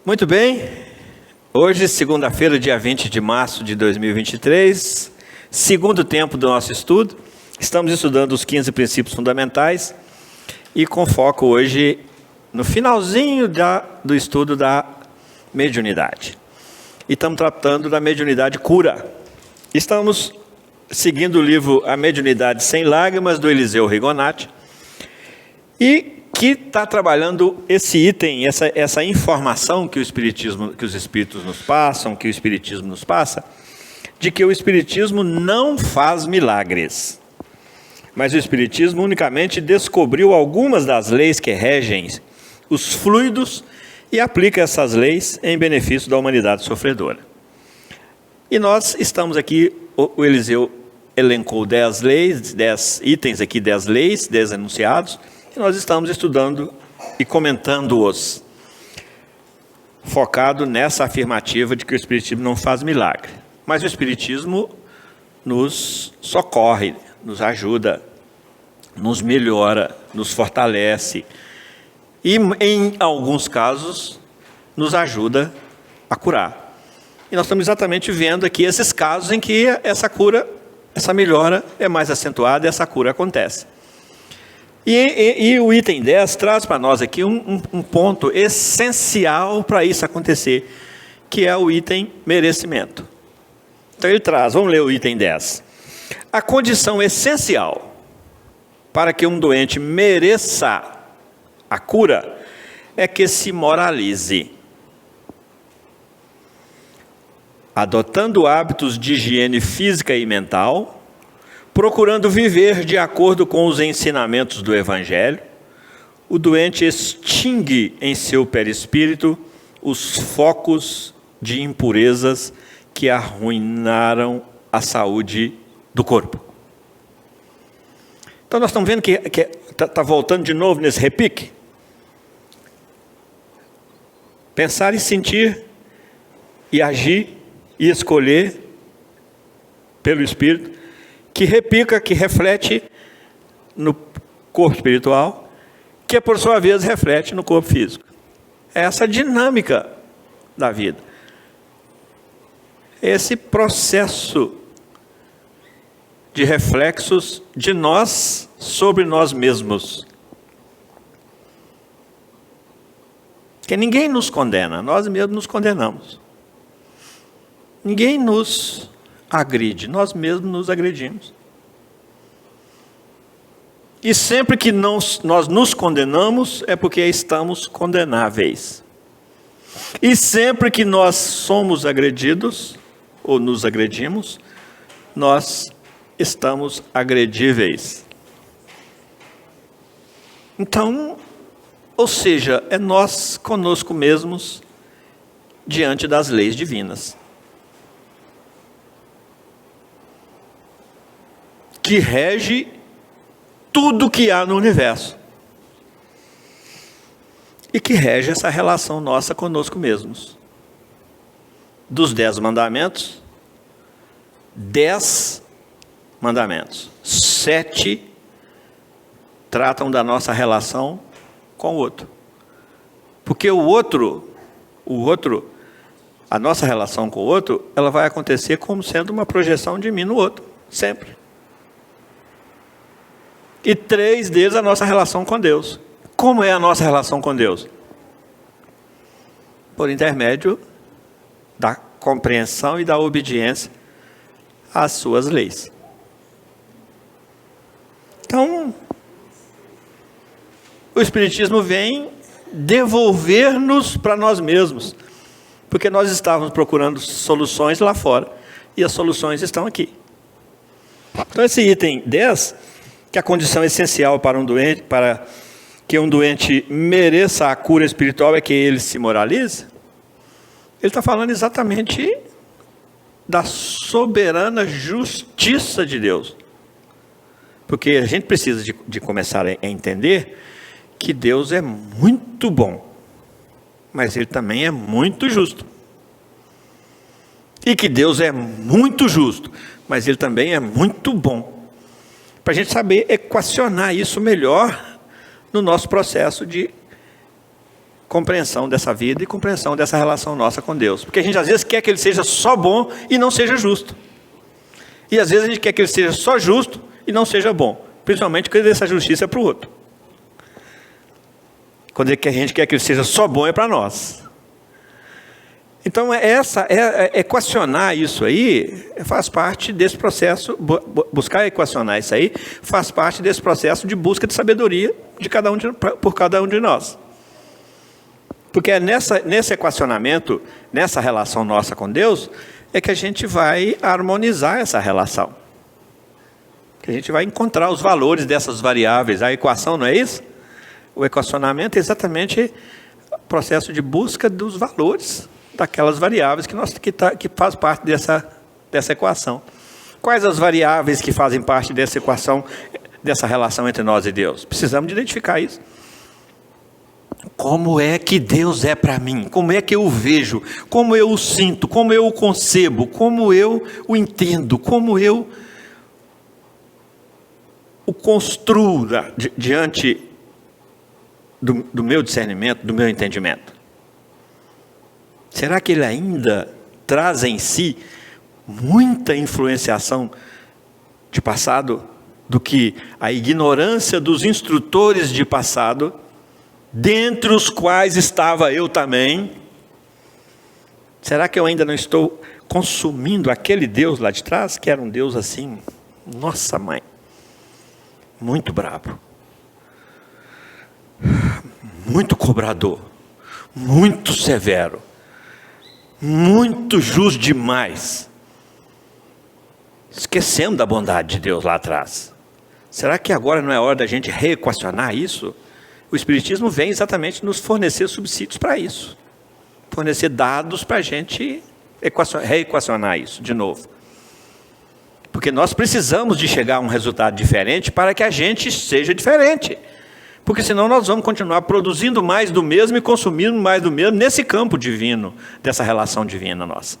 Muito bem, hoje, segunda-feira, dia 20 de março de 2023, segundo tempo do nosso estudo. Estamos estudando os 15 princípios fundamentais e com foco hoje no finalzinho do estudo da mediunidade. E estamos tratando da mediunidade cura. Estamos seguindo o livro A Mediunidade Sem Lágrimas, do Eliseu Rigonati, e que está trabalhando esse item, essa informação que os espíritos nos passam, que o Espiritismo nos passa, de que o Espiritismo não faz milagres. Mas o Espiritismo unicamente descobriu algumas das leis que regem os fluidos e aplica essas leis em benefício da humanidade sofredora. E nós estamos aqui, o Eliseu elencou 10 leis, 10 itens aqui, 10 leis, 10 enunciados, e nós estamos estudando e comentando-os, focado nessa afirmativa de que o Espiritismo não faz milagre. Mas o Espiritismo nos socorre, nos ajuda, nos melhora, nos fortalece e, em alguns casos, nos ajuda a curar. E nós estamos exatamente vendo aqui esses casos em que essa cura, essa melhora é mais acentuada e essa cura acontece. E o item 10 traz para nós aqui um ponto essencial para isso acontecer, que é o item merecimento. Então ele traz, vamos ler o item 10. A condição essencial para que um doente mereça a cura é que se moralize, adotando hábitos de higiene física e mental, procurando viver de acordo com os ensinamentos do Evangelho. O doente extingue em seu perispírito os focos de impurezas que arruinaram a saúde do corpo. Então nós estamos vendo que está voltando de novo nesse repique. Pensar e sentir, e agir, e escolher pelo Espírito, que repica, que reflete no corpo espiritual, que por sua vez reflete no corpo físico. É essa dinâmica da vida. Esse processo de reflexos de nós sobre nós mesmos. Porque ninguém nos condena, nós mesmos nos condenamos. Ninguém nos agride, nós mesmos nos agredimos. E sempre que nós nos condenamos, é porque estamos condenáveis. E sempre que nós somos agredidos, ou nos agredimos, nós estamos agredíveis. Então, ou seja, é nós conosco mesmos, diante das leis divinas, que rege tudo que há no universo. E que rege essa relação nossa conosco mesmos. Dos 10 mandamentos, 10 mandamentos. 7 tratam da nossa relação com o outro. Porque o outro, a nossa relação com o outro, ela vai acontecer como sendo uma projeção de mim no outro, sempre. E 3 deles a nossa relação com Deus. Como é a nossa relação com Deus? Por intermédio da compreensão e da obediência às suas leis. Então, o Espiritismo vem devolver-nos para nós mesmos, porque nós estávamos procurando soluções lá fora, e as soluções estão aqui. Então esse item 10, que a condição essencial para que um doente mereça a cura espiritual é que ele se moralize, ele está falando exatamente da soberana justiça de Deus. Porque a gente precisa de começar a entender que Deus é muito bom, mas Ele também é muito justo. E que Deus é muito justo, mas Ele também é muito bom. Para a gente saber equacionar isso melhor no nosso processo de compreensão dessa vida e compreensão dessa relação nossa com Deus. Porque a gente às vezes quer que Ele seja só bom e não seja justo. E às vezes a gente quer que Ele seja só justo e não seja bom. Principalmente quando essa justiça é para o outro. Quando a gente quer que Ele seja só bom é para nós. Então equacionar isso aí faz parte desse processo, buscar equacionar isso aí faz parte desse processo de busca de sabedoria por cada um de nós. Porque é nesse equacionamento, nessa relação nossa com Deus, é que a gente vai harmonizar essa relação. Que a gente vai encontrar os valores dessas variáveis. A equação não é isso? O equacionamento é exatamente o processo de busca dos valores daquelas variáveis que faz parte dessa equação. Quais as variáveis que fazem parte dessa equação, dessa relação entre nós e Deus? Precisamos de identificar isso. Como é que Deus é para mim? Como é que eu o vejo? Como eu o sinto? Como eu o concebo? Como eu o entendo? Como eu o construo diante do meu discernimento, do meu entendimento? Será que ele ainda traz em si muita influenciação de passado, do que a ignorância dos instrutores de passado, dentre os quais estava eu também? Será que eu ainda não estou consumindo aquele Deus lá de trás, que era um Deus assim, nossa mãe, muito bravo, muito cobrador, muito severo, muito justo demais, esquecendo da bondade de Deus lá atrás? Será que agora não é hora da gente reequacionar isso? O Espiritismo vem exatamente nos fornecer subsídios para isso, fornecer dados para a gente reequacionar isso de novo. Porque nós precisamos de chegar a um resultado diferente para que a gente seja diferente. Porque senão nós vamos continuar produzindo mais do mesmo e consumindo mais do mesmo nesse campo divino, dessa relação divina nossa.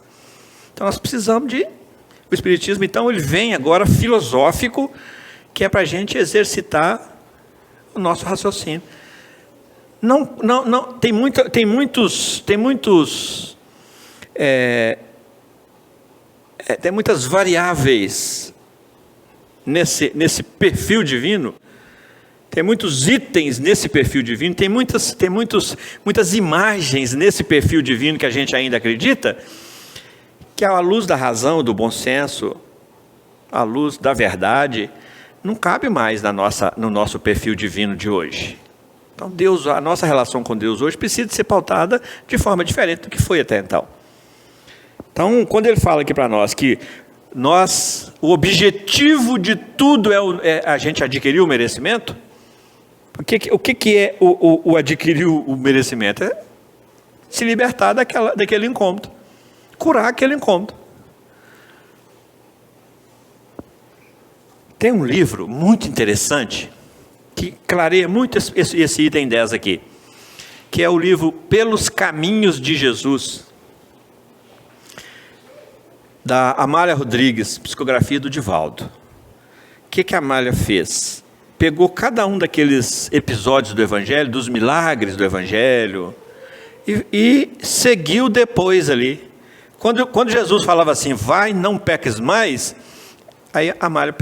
Então nós precisamos de... O Espiritismo, então, ele vem agora filosófico, que é para a gente exercitar o nosso raciocínio. Tem muitas variáveis nesse perfil divino. Tem muitos itens nesse perfil divino, tem muitas imagens nesse perfil divino que a gente ainda acredita, que à luz da razão, do bom senso, à luz da verdade, não cabe mais no nosso perfil divino de hoje. Então a nossa relação com Deus hoje precisa ser pautada de forma diferente do que foi até então. Então, quando ele fala aqui para nós que o objetivo de tudo é a gente adquirir o merecimento, o que é o adquirir o merecimento? É se libertar daquele incômodo, curar aquele incômodo. Tem um livro muito interessante que clareia muito esse item 10 aqui, que é o livro Pelos Caminhos de Jesus, da Amália Rodrigues, psicografia do Divaldo. O que a Amália fez? Pegou cada um daqueles episódios do Evangelho, dos milagres do Evangelho, e seguiu depois ali. Quando Jesus falava assim, vai, não peques mais, aí a Amália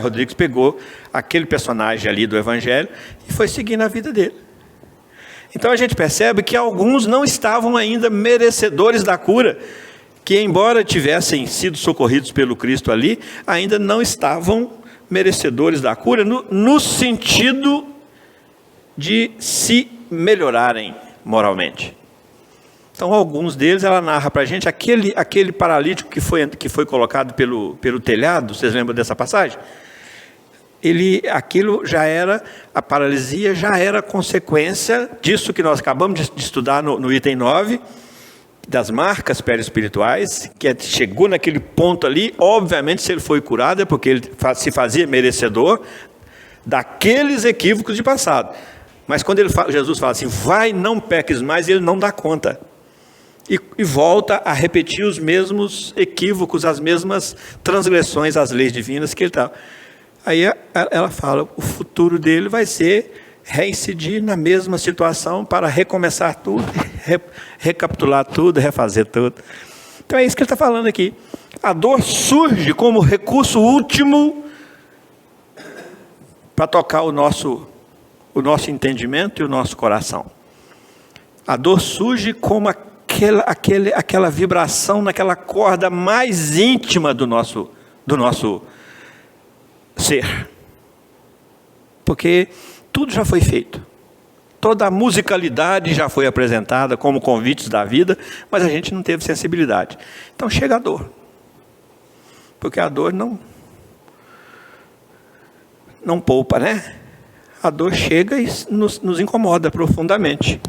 Rodrigues pegou aquele personagem ali do Evangelho e foi seguindo a vida dele. Então a gente percebe que alguns não estavam ainda merecedores da cura, que embora tivessem sido socorridos pelo Cristo ali, ainda não estavam merecedores da cura no sentido de se melhorarem moralmente. Então alguns deles, ela narra para a gente, aquele paralítico que foi colocado pelo telhado, vocês lembram dessa passagem? A paralisia já era consequência disso que nós acabamos de estudar no item 9, das marcas perispirituais, que chegou naquele ponto ali. Obviamente, se ele foi curado, é porque ele se fazia merecedor daqueles equívocos de passado. Mas quando Jesus fala assim, vai, não peques mais, ele não dá conta. E volta a repetir os mesmos equívocos, as mesmas transgressões às leis divinas que ele estava. Aí ela fala, o futuro dele vai ser reincidir na mesma situação para recomeçar tudo, recapitular tudo, refazer tudo. Então é isso que ele está falando aqui. A dor surge como recurso último para tocar o nosso entendimento e o nosso coração. A dor surge como aquela vibração naquela corda mais íntima do nosso ser. Porque tudo já foi feito. Toda a musicalidade já foi apresentada como convites da vida, mas a gente não teve sensibilidade. Então chega a dor. Porque a dor não poupa, né? A dor chega e nos incomoda profundamente.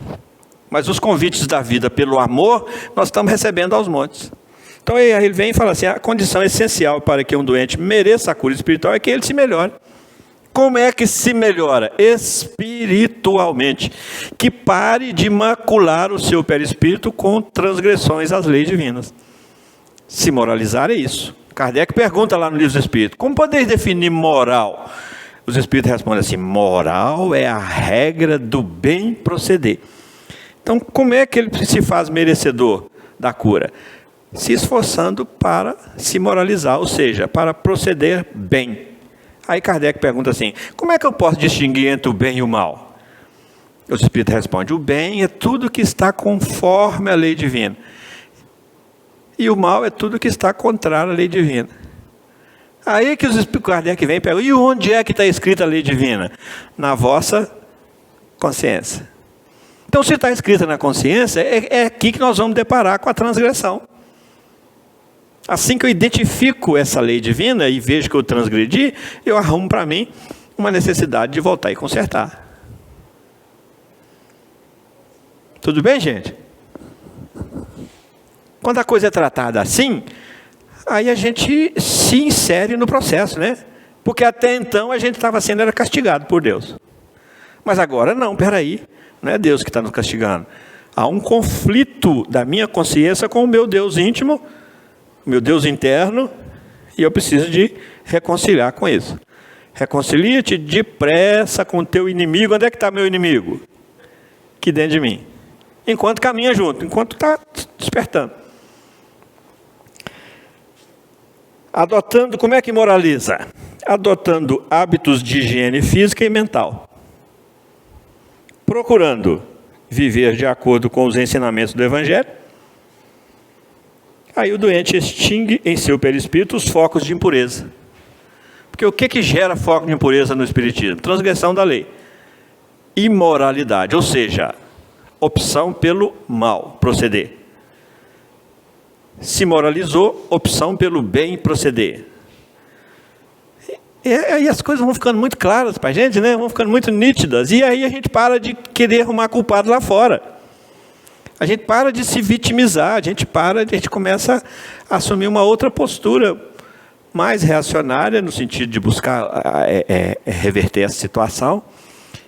Mas os convites da vida pelo amor, nós estamos recebendo aos montes. Então ele vem e fala assim, a condição essencial para que um doente mereça a cura espiritual é que ele se melhore. Como é que se melhora? Espiritualmente. Que pare de macular o seu perispírito com transgressões às leis divinas. Se moralizar é isso. Kardec pergunta lá no Livro dos Espíritos, como podeis definir moral? Os Espíritos respondem assim, moral é a regra do bem proceder. Então, como é que ele se faz merecedor da cura? Se esforçando para se moralizar, ou seja, para proceder bem. Aí Kardec pergunta assim, como é que eu posso distinguir entre o bem e o mal? Os Espíritos respondem, o bem é tudo que está conforme a lei divina. E o mal é tudo que está contrário à lei divina. Aí que os Espíritos Kardec vem e perguntam, e onde é que está escrita a lei divina? Na vossa consciência. Então, se está escrita na consciência, é aqui que nós vamos deparar com a transgressão. Assim que eu identifico essa lei divina e vejo que eu transgredi, eu arrumo para mim uma necessidade de voltar e consertar. Tudo bem, gente? Quando a coisa é tratada assim, aí a gente se insere no processo, né? Porque até então a gente estava sendo castigado por Deus. Mas agora não, peraí. Não é Deus que está nos castigando. Há um conflito da minha consciência com o meu Deus íntimo, o meu Deus interno, e eu preciso de reconciliar com isso. Reconcilia-te depressa com o teu inimigo. Onde é que está meu inimigo? Aqui dentro de mim. Enquanto caminha junto, enquanto está despertando. Adotando, como é que moraliza? Adotando hábitos de higiene física e mental. Procurando viver de acordo com os ensinamentos do Evangelho. Aí o doente extingue em seu perispírito os focos de impureza. Porque o que gera foco de impureza no espiritismo? Transgressão da lei. Imoralidade, ou seja, opção pelo mal proceder. Se moralizou, opção pelo bem proceder. E aí as coisas vão ficando muito claras para a gente, né? Vão ficando muito nítidas. E aí a gente para de querer arrumar culpado lá fora. A gente para de se vitimizar, a gente começa a assumir uma outra postura mais reacionária, no sentido de buscar reverter essa situação.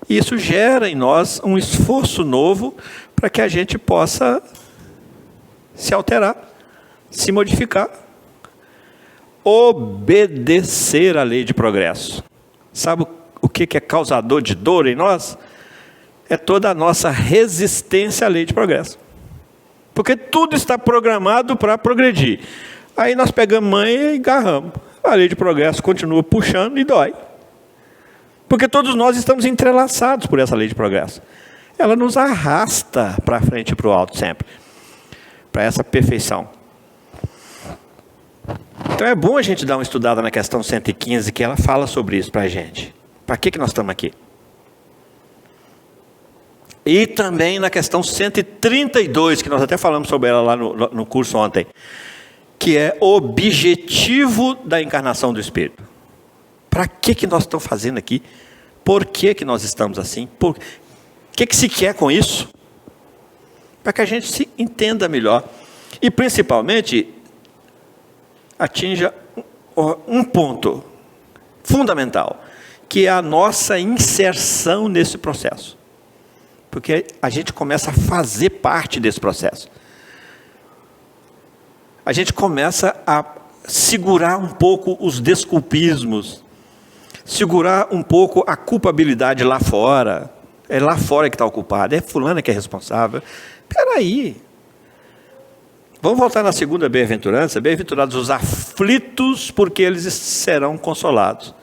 E isso gera em nós um esforço novo para que a gente possa se alterar, se modificar. Obedecer à lei de progresso. Sabe o que é causador de dor em nós? É toda a nossa resistência à lei de progresso. Porque tudo está programado para progredir. Aí nós pegamos manha e agarramos. A lei de progresso continua puxando e dói. Porque todos nós estamos entrelaçados por essa lei de progresso. Ela nos arrasta para frente e para o alto sempre. Para essa perfeição. Então é bom a gente dar uma estudada na questão 115, que ela fala sobre isso para a gente. Para que nós estamos aqui? E também na questão 132, que nós até falamos sobre ela lá no curso ontem, que é o objetivo da encarnação do Espírito. Para que nós estamos fazendo aqui? Por que nós estamos assim? O que se quer com isso? Para que a gente se entenda melhor. E principalmente atinja um ponto fundamental, que é a nossa inserção nesse processo. Porque a gente começa a fazer parte desse processo. A gente começa a segurar um pouco os desculpismos, segurar um pouco a culpabilidade lá fora. É lá fora que está o culpado, é fulano que é responsável. Espera aí. Vamos voltar na segunda bem-aventurança. Bem-aventurados os aflitos, porque eles serão consolados.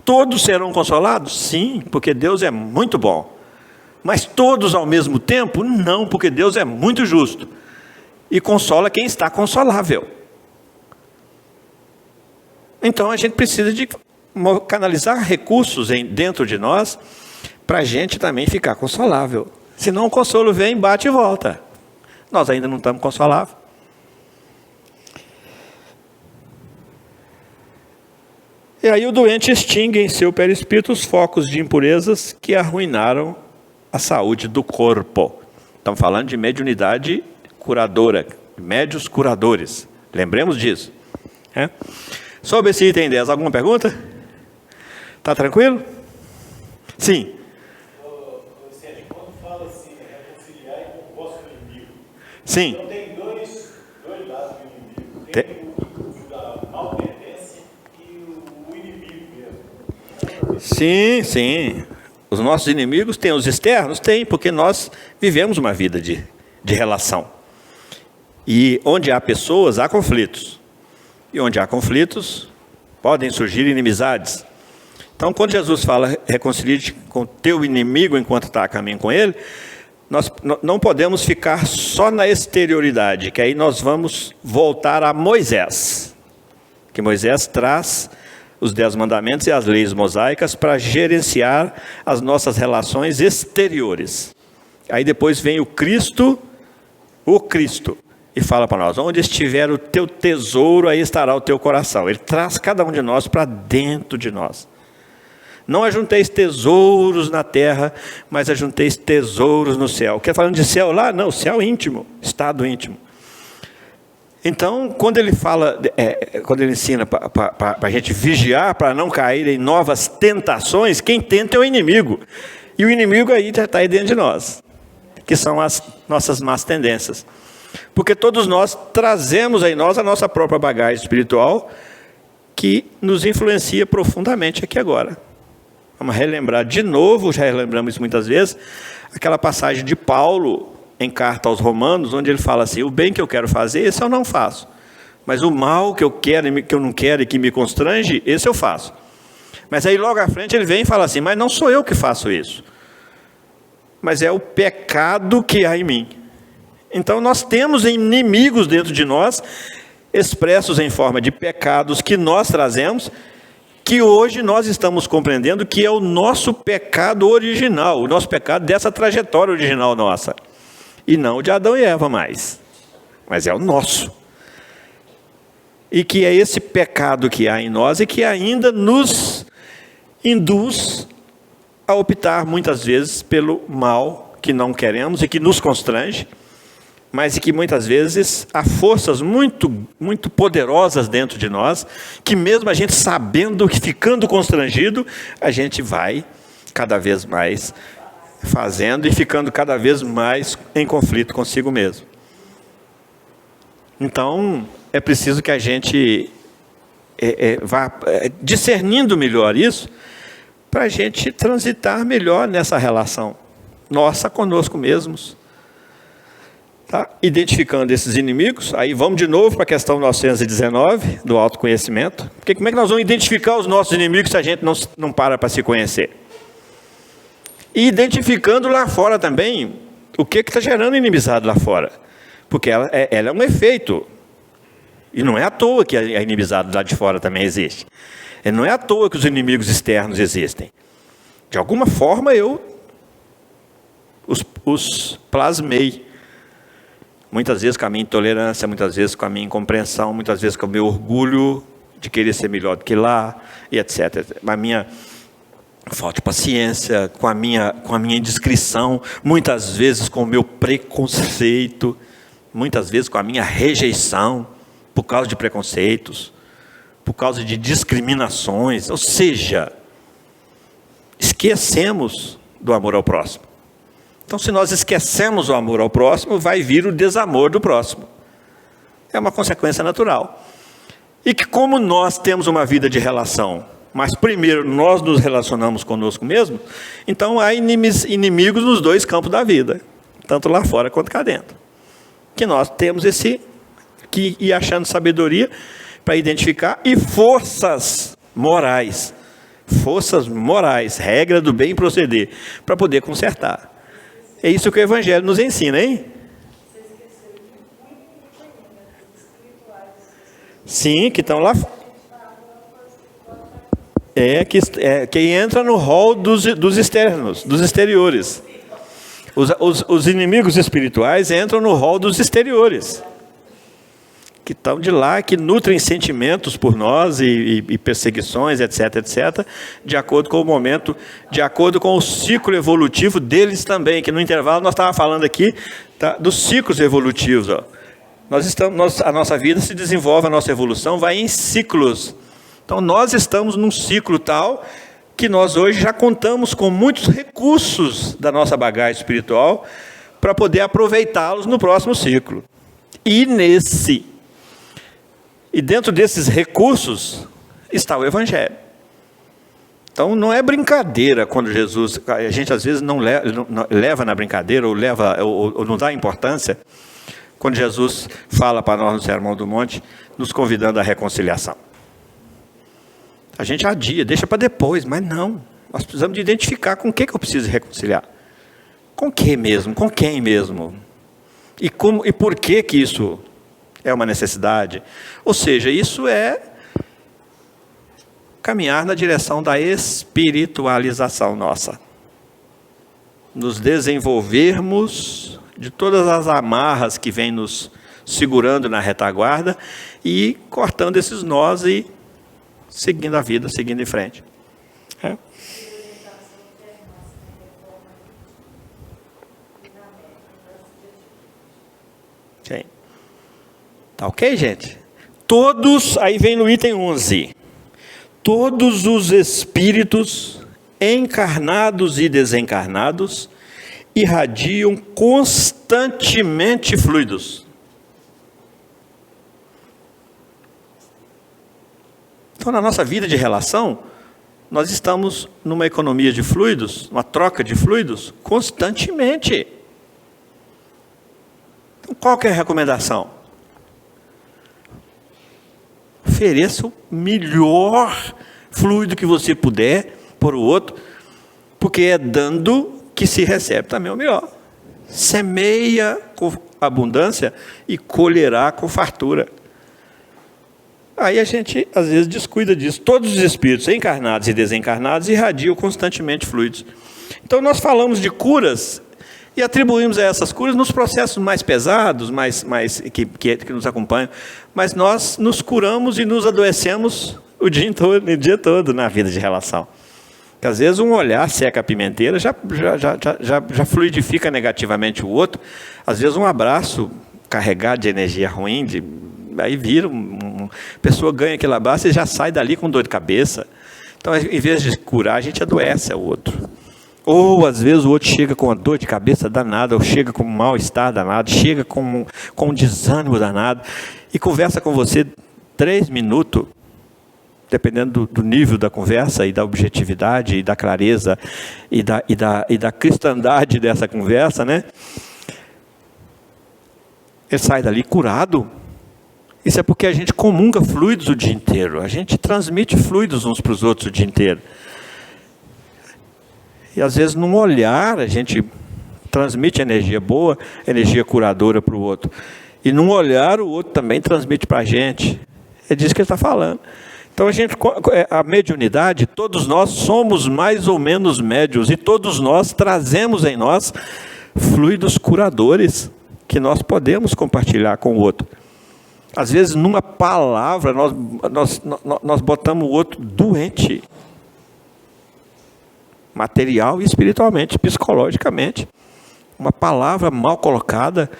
Todos serão consolados? Sim, porque Deus é muito bom. Mas todos ao mesmo tempo? Não, porque Deus é muito justo. E consola quem está consolável. Então a gente precisa de canalizar recursos dentro de nós, para a gente também ficar consolável. Senão o consolo vem, bate e volta. Nós ainda não estamos consoláveis. E aí o doente extingue em seu perispírito os focos de impurezas que arruinaram a saúde do corpo. Estamos falando de mediunidade curadora, médios curadores. Lembremos disso. Sobre esse item 10, alguma pergunta? Está tranquilo? Sim. Quando fala assim, reconciliar com o vosso inimigo. Sim. Então tem dois lados do inimigo. Tem o da malpetência e o inimigo mesmo. Sim, sim. Os nossos inimigos têm os externos? Tem, porque nós vivemos uma vida de relação. E onde há pessoas, há conflitos. E onde há conflitos, podem surgir inimizades. Então, quando Jesus fala, reconcilie-te com o teu inimigo enquanto está a caminho com ele, nós não podemos ficar só na exterioridade, que aí nós vamos voltar a Moisés. Que Moisés traz os 10 mandamentos e as leis mosaicas para gerenciar as nossas relações exteriores. Aí depois vem o Cristo, e fala para nós, onde estiver o teu tesouro, aí estará o teu coração. Ele traz cada um de nós para dentro de nós. Não ajunteis tesouros na terra, mas ajunteis tesouros no céu. Quer falando de céu lá? Não, céu íntimo, estado íntimo. Então, quando ele fala, quando ele ensina para a gente vigiar, para não cair em novas tentações, quem tenta é o inimigo. E o inimigo aí já está aí dentro de nós, que são as nossas más tendências. Porque todos nós trazemos em nós a nossa própria bagagem espiritual, que nos influencia profundamente aqui agora. Vamos relembrar de novo, já relembramos isso muitas vezes, aquela passagem de Paulo em carta aos Romanos, onde ele fala assim, o bem que eu quero fazer, esse eu não faço. Mas o mal que eu quero, que eu não quero e que me constrange, esse eu faço. Mas aí logo à frente ele vem e fala assim, mas não sou eu que faço isso. Mas é o pecado que há em mim. Então nós temos inimigos dentro de nós, expressos em forma de pecados que nós trazemos, que hoje nós estamos compreendendo que é o nosso pecado original, o nosso pecado dessa trajetória original nossa. E não o de Adão e Eva mais, mas é o nosso. E que é esse pecado que há em nós e que ainda nos induz a optar muitas vezes pelo mal que não queremos e que nos constrange, mas que muitas vezes há forças muito, muito poderosas dentro de nós, que mesmo a gente sabendo, ficando constrangido, a gente vai cada vez mais fazendo e ficando cada vez mais em conflito consigo mesmo. Então, é preciso que a gente vá discernindo melhor isso, para a gente transitar melhor nessa relação nossa conosco mesmos. Tá? Identificando esses inimigos, aí vamos de novo para a questão 919 do autoconhecimento. Porque como é que nós vamos identificar os nossos inimigos se a gente não para se conhecer? E identificando lá fora também o que está gerando inimizade lá fora. Porque ela é um efeito. E não é à toa que a inimizade lá de fora também existe. E não é à toa que os inimigos externos existem. De alguma forma eu os plasmei. Muitas vezes com a minha intolerância, muitas vezes com a minha incompreensão, muitas vezes com o meu orgulho de querer ser melhor do que lá, e etc. A minha falta de paciência, com a minha indiscrição, muitas vezes com o meu preconceito, muitas vezes com a minha rejeição, por causa de preconceitos, por causa de discriminações, ou seja, esquecemos do amor ao próximo. Então, se nós esquecemos o amor ao próximo, vai vir o desamor do próximo. É uma consequência natural. E que como nós temos uma vida de relação mas primeiro nós nos relacionamos conosco mesmo, então há inimigos nos dois campos da vida, tanto lá fora quanto cá dentro. Que nós temos que ir achando sabedoria para identificar, e forças morais, regra do bem proceder, para poder consertar. É isso que o Evangelho nos ensina, hein? Sim, que estão lá. Que entra no rol dos externos, dos exteriores. Os inimigos espirituais entram no rol dos exteriores, que estão de lá, que nutrem sentimentos por nós e perseguições, etc, etc, de acordo com o momento, de acordo com o ciclo evolutivo deles também, que no intervalo nós estávamos falando aqui dos ciclos evolutivos. Ó. A nossa vida se desenvolve, a nossa evolução vai em ciclos. Então nós estamos num ciclo tal que nós hoje já contamos com muitos recursos da nossa bagagem espiritual para poder aproveitá-los no próximo ciclo. E dentro desses recursos está o Evangelho. Então não é brincadeira quando Jesus, a gente às vezes não leva na brincadeira ou não dá importância quando Jesus fala para nós no Sermão do Monte, nos convidando à reconciliação. A gente adia, deixa para depois, mas não. Nós precisamos de identificar com o que eu preciso reconciliar. Com que mesmo? Com quem mesmo? E por que isso é uma necessidade? Ou seja, isso é caminhar na direção da espiritualização nossa. Nos desenvolvermos de todas as amarras que vêm nos segurando na retaguarda e cortando esses nós e seguindo a vida, seguindo em frente. Sim. Tá ok, gente? Todos, aí vem no item 11. Todos os espíritos, encarnados e desencarnados, irradiam constantemente fluidos. Então, na nossa vida de relação, nós estamos numa economia de fluidos, uma troca de fluidos, constantemente. Então, qual que é a recomendação? Ofereça o melhor fluido que você puder para o outro, porque é dando que se recebe também o melhor. Semeia com abundância e colherá com fartura. Aí a gente, às vezes, descuida disso. Todos os espíritos, encarnados e desencarnados, irradiam constantemente fluidos. Então, nós falamos de curas e atribuímos a essas curas nos processos mais pesados, que nos acompanham. Mas nós nos curamos e nos adoecemos o dia todo na vida de relação. Porque, às vezes, um olhar seca a pimenteira já fluidifica negativamente o outro. Às vezes, um abraço carregado de energia ruim, aí vira, a pessoa ganha aquele abraço e já sai dali com dor de cabeça. Então, em vez de curar, a gente adoece o outro. Ou, às vezes, o outro chega com uma dor de cabeça danada, ou chega com um mal-estar danado, chega com um desânimo danado, e conversa com você 3 minutos, dependendo do nível da conversa, e da objetividade, e da clareza, e da cristandade dessa conversa, né? Ele sai dali curado. Isso é porque a gente comunga fluidos o dia inteiro. A gente transmite fluidos uns para os outros o dia inteiro. E às vezes num olhar a gente transmite energia boa, energia curadora para o outro. E num olhar o outro também transmite para a gente. É disso que ele está falando. Então a mediunidade, todos nós somos mais ou menos médiuns. E todos nós trazemos em nós fluidos curadores que nós podemos compartilhar com o outro. Às vezes, numa palavra, nós botamos o outro doente. Material e espiritualmente, psicologicamente. Uma palavra mal colocada.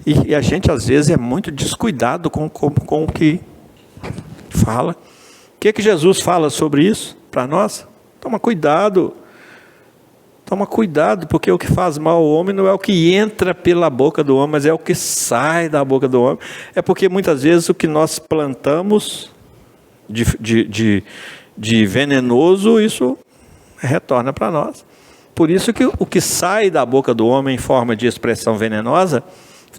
E a gente, às vezes, é muito descuidado com o que fala. O que Jesus fala sobre isso para nós? Toma cuidado. Toma cuidado, porque o que faz mal ao homem não é o que entra pela boca do homem, mas é o que sai da boca do homem. É porque muitas vezes o que nós plantamos de de venenoso, isso retorna para nós. Por isso que o que sai da boca do homem em forma de expressão venenosa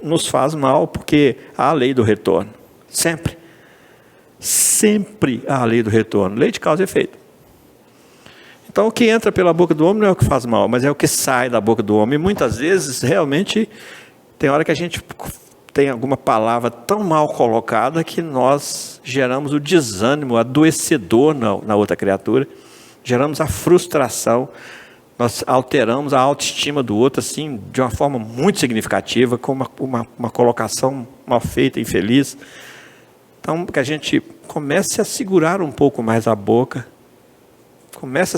nos faz mal, porque há a lei do retorno. Sempre. Sempre há a lei do retorno. Lei de causa e efeito. Então, o que entra pela boca do homem não é o que faz mal, mas é o que sai da boca do homem. E muitas vezes, realmente, tem hora que a gente tem alguma palavra tão mal colocada que nós geramos o desânimo adoecedor na outra criatura, geramos a frustração, nós alteramos a autoestima do outro assim, de uma forma muito significativa, com uma colocação mal feita, infeliz. Então, que a gente comece a segurar um pouco mais a boca, comece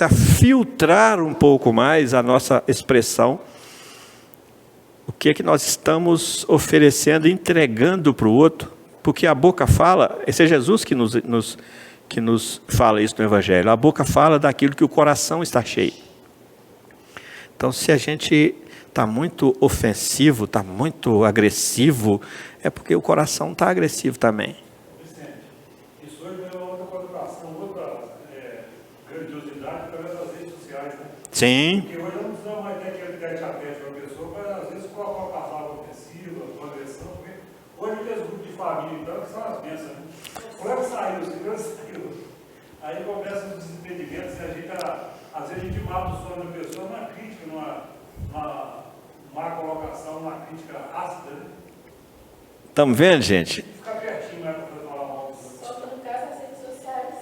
a filtrar um pouco mais a nossa expressão. O que é que nós estamos oferecendo, entregando para o outro? Porque a boca fala, esse é Jesus que nos fala isso no Evangelho, a boca fala daquilo que o coração está cheio. Então, se a gente está muito ofensivo, está muito agressivo, é porque o coração está agressivo também. Vicente, isso hoje é outra colocação, outra grandiosidade através das redes sociais, né? Sim. Porque hoje não precisa mais ter aquele tete-a-tete com a pessoa, mas às vezes coloca uma palavra ofensiva, uma agressão. Hoje tem os grupos de família, então, que são as bênçãos, né? Fulano saiu, ciclano saiu. Aí começam os desentendimentos, e a gente, às vezes, a gente mata o sonho da pessoa numa crítica, numa má colocação, uma crítica ácida, né? Estamos vendo, gente? Ficar pertinho, né, para falar mal. Só que no caso das redes sociais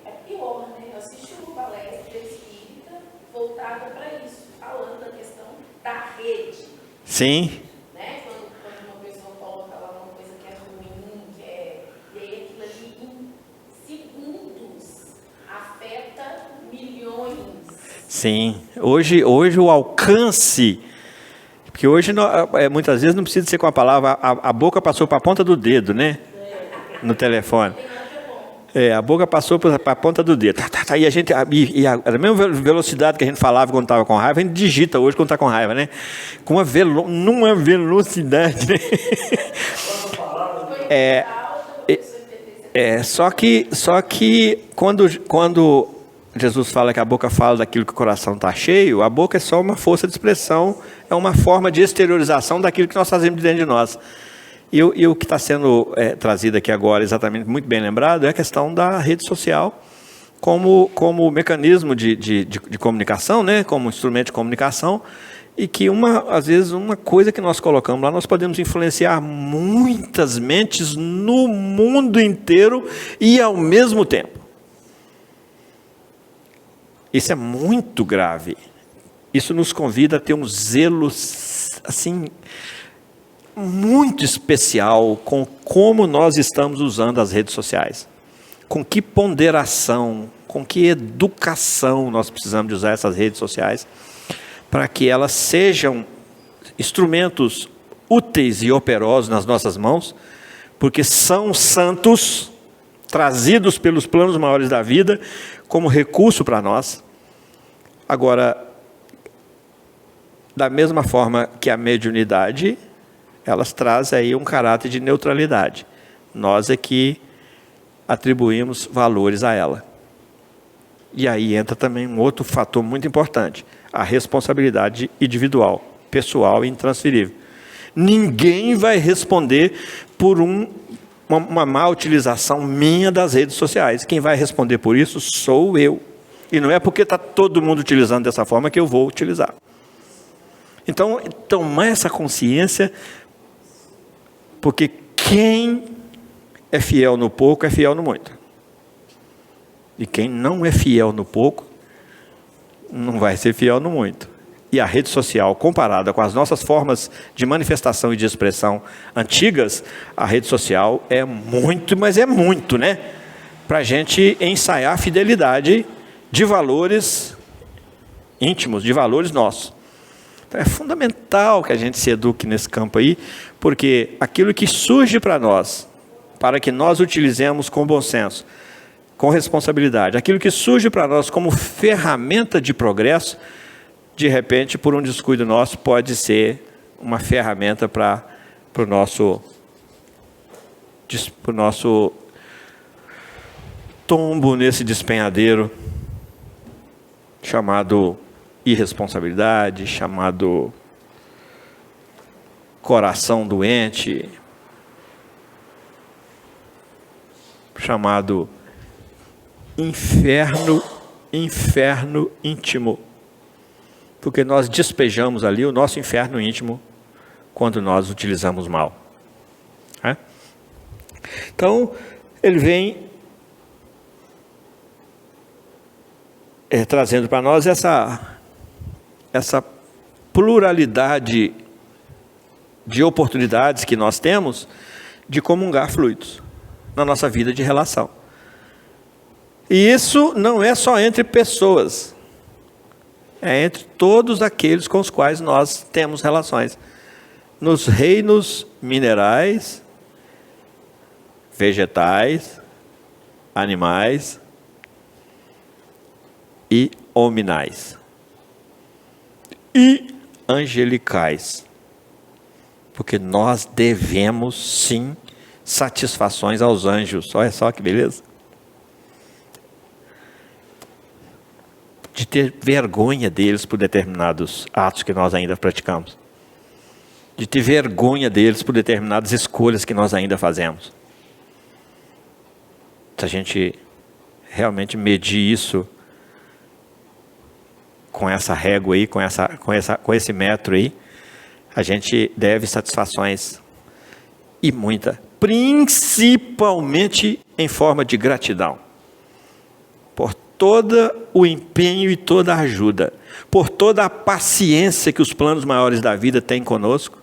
é pior, né? Eu assisti uma palestra espírita voltada para isso, falando da questão da rede. Sim. Né? Quando uma pessoa coloca lá uma coisa que é ruim, e aí aquilo ali em segundos afeta milhões. Sim. Hoje o alcance, porque hoje muitas vezes não precisa ser com a palavra, a boca passou para a ponta do dedo, né? No telefone. A boca passou para a ponta do dedo. E a gente, a mesma velocidade que a gente falava quando estava com raiva, a gente digita hoje quando está com raiva, né? Numa velocidade, né? Só que quando Jesus fala que a boca fala daquilo que o coração está cheio, a boca é só uma força de expressão, é uma forma de exteriorização daquilo que nós fazemos de dentro de nós. E o que está sendo trazido aqui agora, exatamente, muito bem lembrado, é a questão da rede social como mecanismo de comunicação, né? Como instrumento de comunicação, e que às vezes uma coisa que nós colocamos lá, nós podemos influenciar muitas mentes no mundo inteiro e ao mesmo tempo. Isso é muito grave. Isso nos convida a ter um zelo, assim, muito especial com como nós estamos usando as redes sociais. Com que ponderação, com que educação nós precisamos de usar essas redes sociais para que elas sejam instrumentos úteis e operosos nas nossas mãos, porque são santos trazidos pelos planos maiores da vida como recurso para nós. Agora, da mesma forma que a mediunidade, elas trazem aí um caráter de neutralidade. Nós é que atribuímos valores a ela. E aí entra também um outro fator muito importante, a responsabilidade individual, pessoal e intransferível. Ninguém vai responder por uma má utilização minha das redes sociais. Quem vai responder por isso sou eu. E não é porque está todo mundo utilizando dessa forma que eu vou utilizar. Então, tomar essa consciência, porque quem é fiel no pouco é fiel no muito. E quem não é fiel no pouco, não vai ser fiel no muito. E a rede social, comparada com as nossas formas de manifestação e de expressão antigas, a rede social é muito, mas é muito, né? Para a gente ensaiar a fidelidade de valores íntimos, de valores nossos. Então é fundamental que a gente se eduque nesse campo aí, porque aquilo que surge para nós, para que nós utilizemos com bom senso, com responsabilidade, aquilo que surge para nós como ferramenta de progresso, de repente, por um descuido nosso, pode ser uma ferramenta para o nosso tombo nesse despenhadeiro chamado irresponsabilidade, chamado coração doente, chamado inferno íntimo. Porque nós despejamos ali o nosso inferno íntimo quando nós utilizamos mal. Então, ele vem trazendo para nós essa pluralidade de oportunidades que nós temos de comungar fluidos na nossa vida de relação. E isso não é só entre pessoas, é entre todos aqueles com os quais nós temos relações. Nos reinos minerais, vegetais, animais e hominais e angelicais, porque nós devemos sim satisfações aos anjos. Olha só que beleza, de ter vergonha deles por determinados atos que nós ainda praticamos, de ter vergonha deles por determinadas escolhas que nós ainda fazemos. Se a gente realmente medir isso com essa régua aí, com esse metro aí, a gente deve satisfações, e muita, principalmente em forma de gratidão, por todo o empenho e toda a ajuda, por toda a paciência que os planos maiores da vida têm conosco,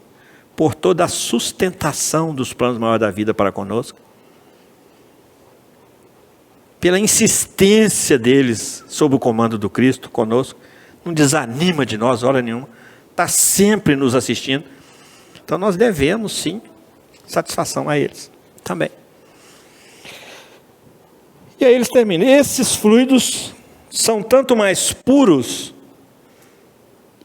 por toda a sustentação dos planos maiores da vida para conosco, pela insistência deles sob o comando do Cristo conosco. Não desanima de nós hora nenhuma, está sempre nos assistindo. Então nós devemos sim satisfação a eles também. E aí eles terminam: esses fluidos são tanto mais puros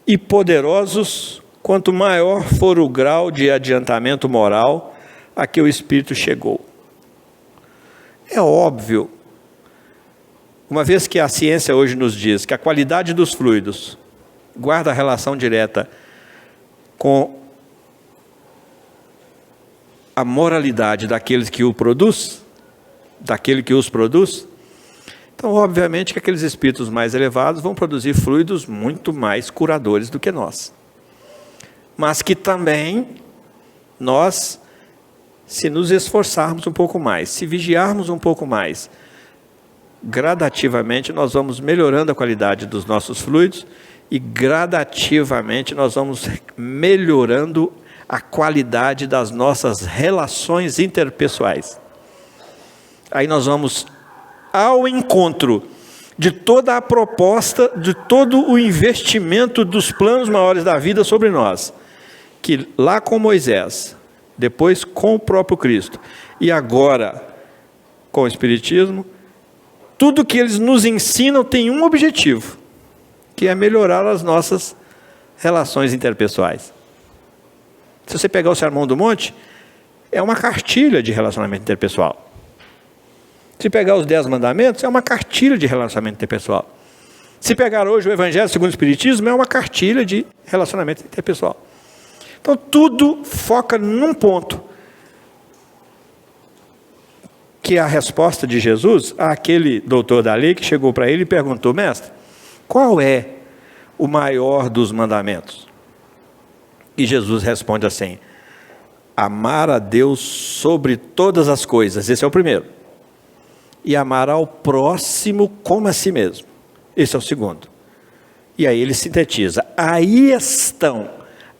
e poderosos quanto maior for o grau de adiantamento moral a que o Espírito chegou. É óbvio, uma vez que a ciência hoje nos diz que a qualidade dos fluidos guarda relação direta com a moralidade daqueles que o produz, daquele que os produz, então obviamente que aqueles espíritos mais elevados vão produzir fluidos muito mais curadores do que nós. Mas que também nós, se nos esforçarmos um pouco mais, se vigiarmos um pouco mais, gradativamente nós vamos melhorando a qualidade dos nossos fluidos e gradativamente nós vamos melhorando a qualidade das nossas relações interpessoais. Aí nós vamos ao encontro de toda a proposta, de todo o investimento dos planos maiores da vida sobre nós, que lá com Moisés, depois com o próprio Cristo e agora com o Espiritismo, tudo que eles nos ensinam tem um objetivo, que é melhorar as nossas relações interpessoais. Se você pegar o Sermão do Monte, é uma cartilha de relacionamento interpessoal. Se pegar os 10 mandamentos, é uma cartilha de relacionamento interpessoal. Se pegar hoje o Evangelho segundo o Espiritismo, é uma cartilha de relacionamento interpessoal. Então tudo foca num ponto, que é a resposta de Jesus àquele doutor da lei que chegou para ele e perguntou: mestre, qual é o maior dos mandamentos? E Jesus responde assim: amar a Deus sobre todas as coisas, esse é o primeiro, e amar ao próximo como a si mesmo, esse é o segundo. E aí ele sintetiza: aí estão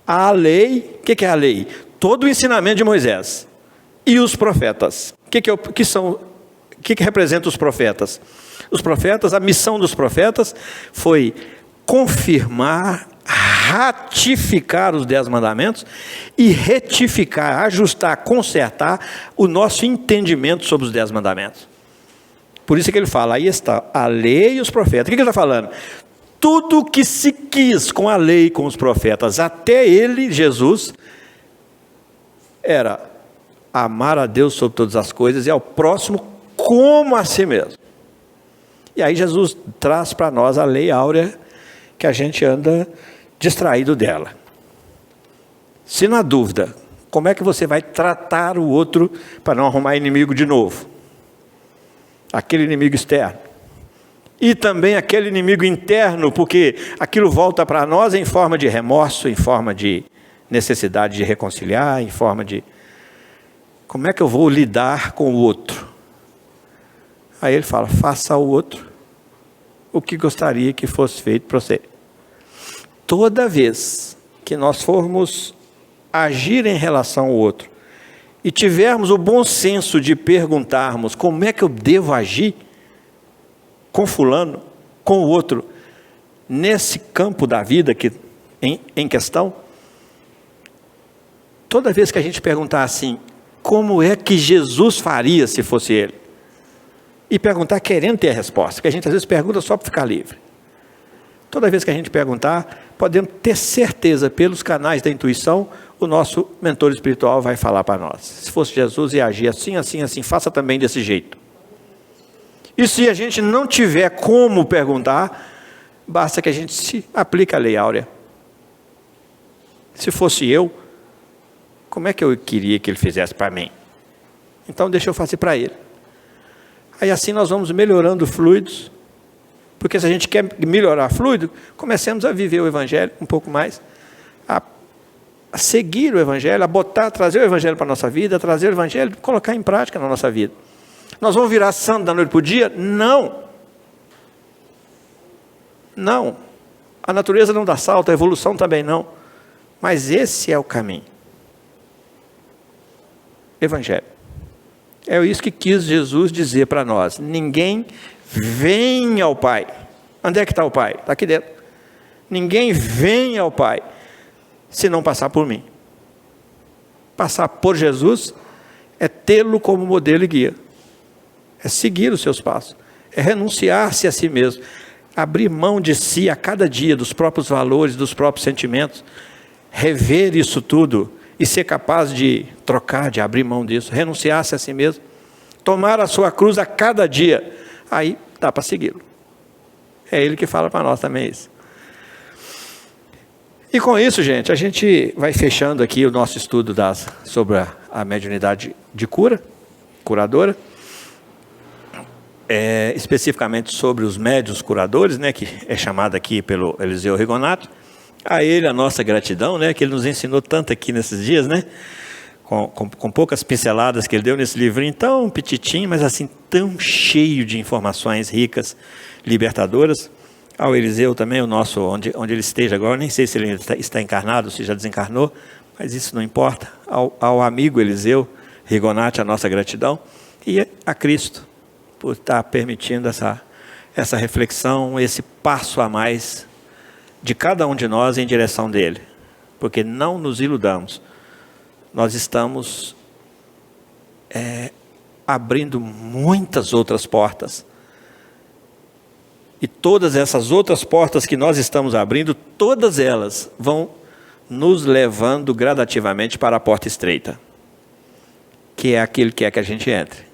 a lei. O que é a lei? Todo o ensinamento de Moisés e os profetas. O que representa os profetas? Os profetas, a missão dos profetas foi confirmar, ratificar os 10 mandamentos e retificar, ajustar, consertar o nosso entendimento sobre os 10 mandamentos. Por isso que ele fala: aí está a lei e os profetas. O que ele está falando? Tudo o que se quis com a lei e com os profetas, até ele, Jesus, era amar a Deus sobre todas as coisas e ao próximo como a si mesmo. E aí Jesus traz para nós a lei áurea que a gente anda distraído dela. Se na dúvida, como é que você vai tratar o outro para não arrumar inimigo de novo? Aquele inimigo externo. E também aquele inimigo interno, porque aquilo volta para nós em forma de remorso, em forma de necessidade de reconciliar, em forma de... Como é que eu vou lidar com o outro? Aí ele fala, faça ao outro o que gostaria que fosse feito para você. Toda vez que nós formos agir em relação ao outro e tivermos o bom senso de perguntarmos como é que eu devo agir com fulano, com o outro, nesse campo da vida em questão, toda vez que a gente perguntar assim, como é que Jesus faria se fosse ele? E perguntar querendo ter a resposta, que a gente às vezes pergunta só para ficar livre. Toda vez que a gente perguntar, podemos ter certeza, pelos canais da intuição, o nosso mentor espiritual vai falar para nós. Se fosse Jesus, ia agir assim, assim, assim, faça também desse jeito. E se a gente não tiver como perguntar, basta que a gente se aplique a lei áurea. Se fosse eu, como é que eu queria que ele fizesse para mim? Então deixa eu fazer para ele. Aí assim nós vamos melhorando fluidos, porque se a gente quer melhorar fluido, comecemos a viver o Evangelho um pouco mais, a seguir o Evangelho, a trazer o Evangelho para a nossa vida, trazer o Evangelho, colocar em prática na nossa vida. Nós vamos virar santo da noite para o dia? Não. Não. A natureza não dá salto, a evolução também não. Mas esse é o caminho. Evangelho. É isso que quis Jesus dizer para nós. Ninguém vem ao Pai. Onde é que está o Pai? Está aqui dentro. Ninguém vem ao Pai se não passar por mim. Passar por Jesus é tê-lo como modelo e guia. É seguir os seus passos. É renunciar-se a si mesmo. Abrir mão de si a cada dia, dos próprios valores, dos próprios sentimentos. Rever isso tudo e ser capaz de trocar, de abrir mão disso. Renunciar-se a si mesmo. Tomar a sua cruz a cada dia. Aí dá para segui-lo. É ele que fala para nós também isso. E com isso, gente, a gente vai fechando aqui o nosso estudo sobre a mediunidade de curadora. Especificamente sobre os médiuns curadores, né, que é chamado aqui pelo Eliseu Rigonato. A ele a nossa gratidão, né, que ele nos ensinou tanto aqui nesses dias, né, com poucas pinceladas que ele deu nesse livrinho tão petitinho, mas assim tão cheio de informações ricas, libertadoras. Ao Eliseu também, o nosso, onde ele esteja agora, nem sei se ele está encarnado, se já desencarnou, mas isso não importa. Ao amigo Eliseu Rigonati, a nossa gratidão, e a Cristo, por estar permitindo essa reflexão, esse passo a mais de cada um de nós em direção dele. Porque não nos iludamos, nós estamos abrindo muitas outras portas. E todas essas outras portas que nós estamos abrindo, todas elas vão nos levando gradativamente para a porta estreita, que é aquele que quer que a gente entre.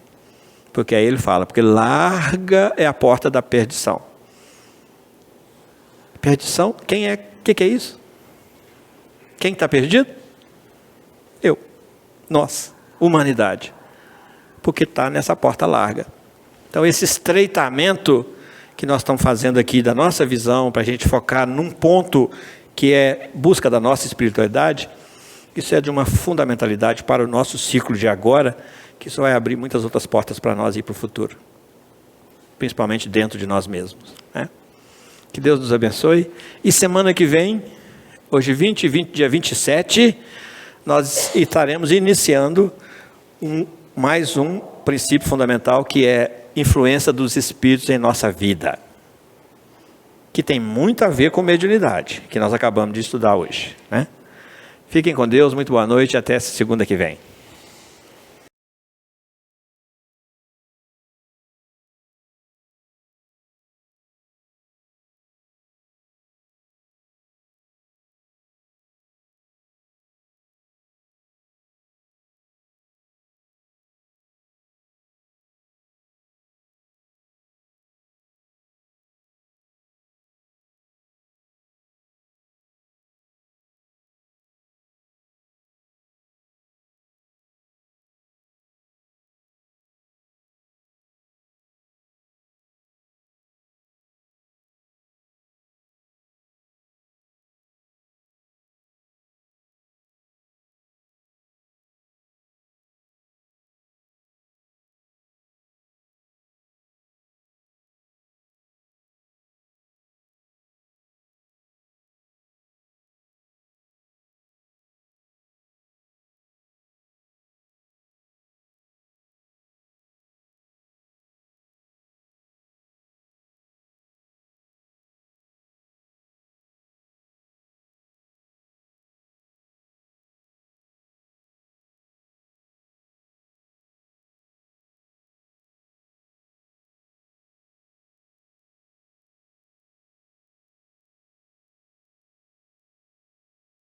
Porque aí ele fala, porque larga é a porta da perdição. Perdição, que é isso? Quem está perdido? Eu, nós, humanidade. Porque está nessa porta larga. Então esse estreitamento que nós estamos fazendo aqui da nossa visão, para a gente focar num ponto que é busca da nossa espiritualidade, isso é de uma fundamentalidade para o nosso ciclo de agora, que isso vai abrir muitas outras portas para nós ir para o futuro, principalmente dentro de nós mesmos, né? Que Deus nos abençoe. E semana que vem, hoje dia 27, nós estaremos iniciando mais um princípio fundamental, que é influência dos espíritos em nossa vida, que tem muito a ver com mediunidade, que nós acabamos de estudar hoje, né? Fiquem com Deus, muito boa noite, até segunda que vem.